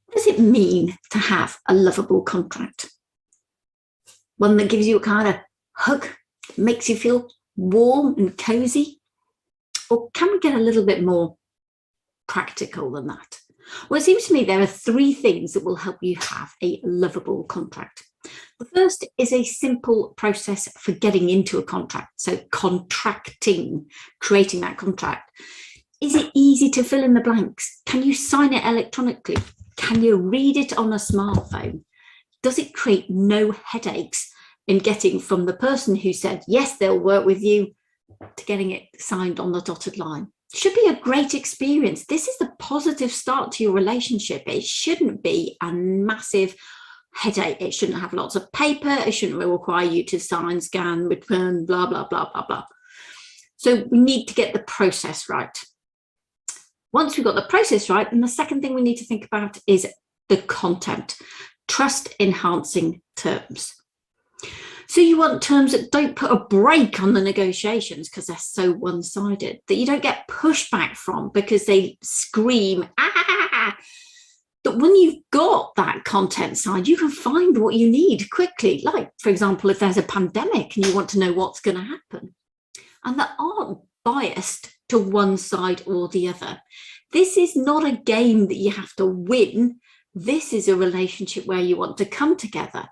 What does it mean to have a lovable contract? One that gives you a kind of hug, makes you feel warm and cozy? Or can we get a little bit more practical than that? Well, it seems to me there are three things that will help you have a lovable contract. The first is a simple process for getting into a contract. So contracting, creating that contract. Is it easy to fill in the blanks? Can you sign it electronically? Can you read it on a smartphone? Does it create no headaches in getting from the person who said, yes, they'll work with you, to getting it signed on the dotted line? Should be a great experience. This is the positive start to your relationship. It shouldn't be a massive headache. It shouldn't have lots of paper. It shouldn't require you to sign, scan, return, blah, blah, blah, blah, blah. So we need to get the process right. Once we've got the process right, then the second thing we need to think about is the content, trust enhancing terms. So you want terms that don't put a brake on the negotiations because they're so one-sided, that you don't get pushback from because they scream, ah. That when you've got that content side, you can find what you need quickly. Like, for example, if there's a pandemic and you want to know what's going to happen, and that aren't biased to one side or the other. This is not a game that you have to win. This is a relationship where you want to come together.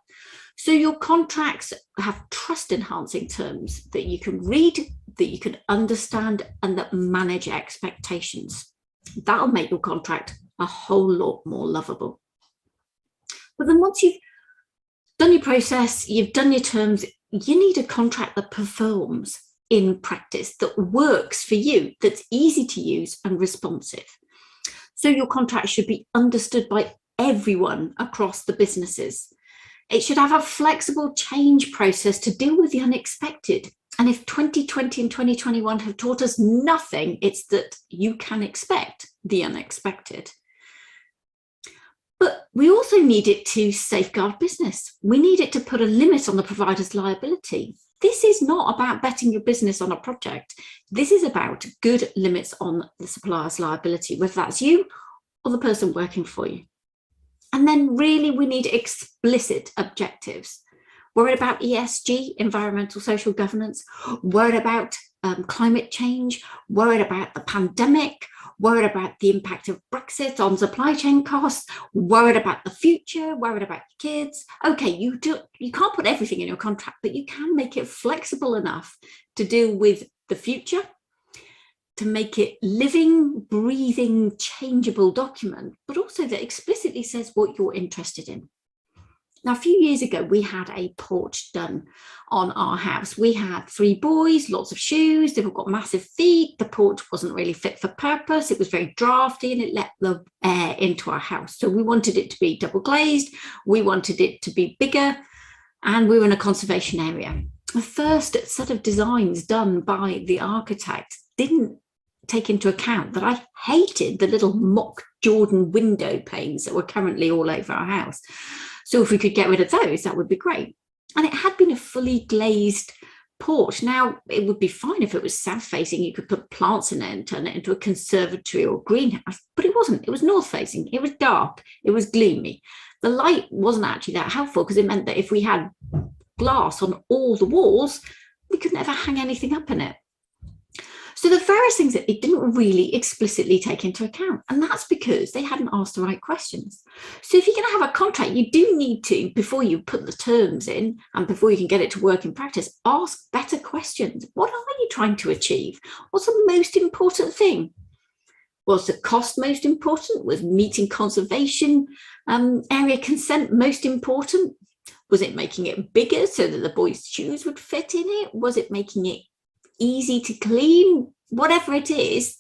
So your contracts have trust enhancing terms that you can read, that you can understand, and that manage expectations. That'll make your contract a whole lot more lovable. But then once you've done your process, you've done your terms, you need a contract that performs in practice, that works for you, that's easy to use and responsive. So your contract should be understood by everyone across the businesses. It should have a flexible change process to deal with the unexpected. And if 2020 and 2021 have taught us nothing, it's that you can expect the unexpected. But we also need it to safeguard business. We need it to put a limit on the provider's liability. This is not about betting your business on a project. This is about good limits on the supplier's liability, whether that's you or the person working for you. And then really we need explicit objectives. Worried about ESG, environmental social governance, worried about climate change, worried about the pandemic, worried about the impact of Brexit on supply chain costs, worried about the future, worried about your kids. Okay, you can't put everything in your contract, but you can make it flexible enough to deal with the future, to make it living, breathing, changeable document, but also that explicitly says what you're interested in. Now, a few years ago, we had a porch done on our house. We had 3 boys, lots of shoes, they've all got massive feet. The porch wasn't really fit for purpose. It was very drafty and it let the air into our house. So we wanted it to be double glazed. We wanted it to be bigger, and we were in a conservation area. The first set of designs done by the architect didn't take into account that I hated the little mock Jordan window panes that were currently all over our house. So if we could get rid of those, that would be great. And it had been a fully glazed porch. Now, it would be fine if it was south facing. You could put plants in it and turn it into a conservatory or greenhouse, but it wasn't. It was north facing. It was dark. It was gloomy. The light wasn't actually that helpful because it meant that if we had glass on all the walls, we could never hang anything up in it. So the various things that it didn't really explicitly take into account, and that's because they hadn't asked the right questions. So if you're going to have a contract, you do need to, before you put the terms in and before you can get it to work in practice, ask better questions. What are you trying to achieve? What's the most important thing? Was the cost most important? Was meeting conservation area consent most important? Was it making it bigger so that the boys' shoes would fit in it? Was it making it easy to clean? Whatever it is,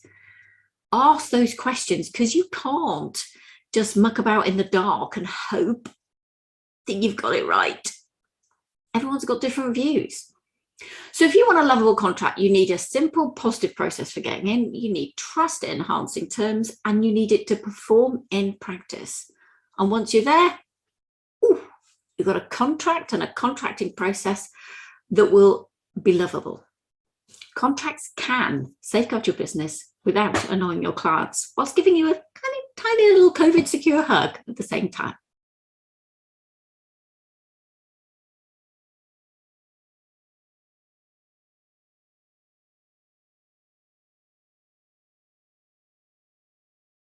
ask those questions, because you can't just muck about in the dark and hope that you've got it right. Everyone's got different views. So if you want a lovable contract, you need a simple, positive process for getting in, you need trust enhancing terms, and you need it to perform in practice. And once you're there, you've got a contract and a contracting process that will be lovable. Contracts can safeguard your business without annoying your clients, whilst giving you a kind of tiny little COVID secure hug at the same time.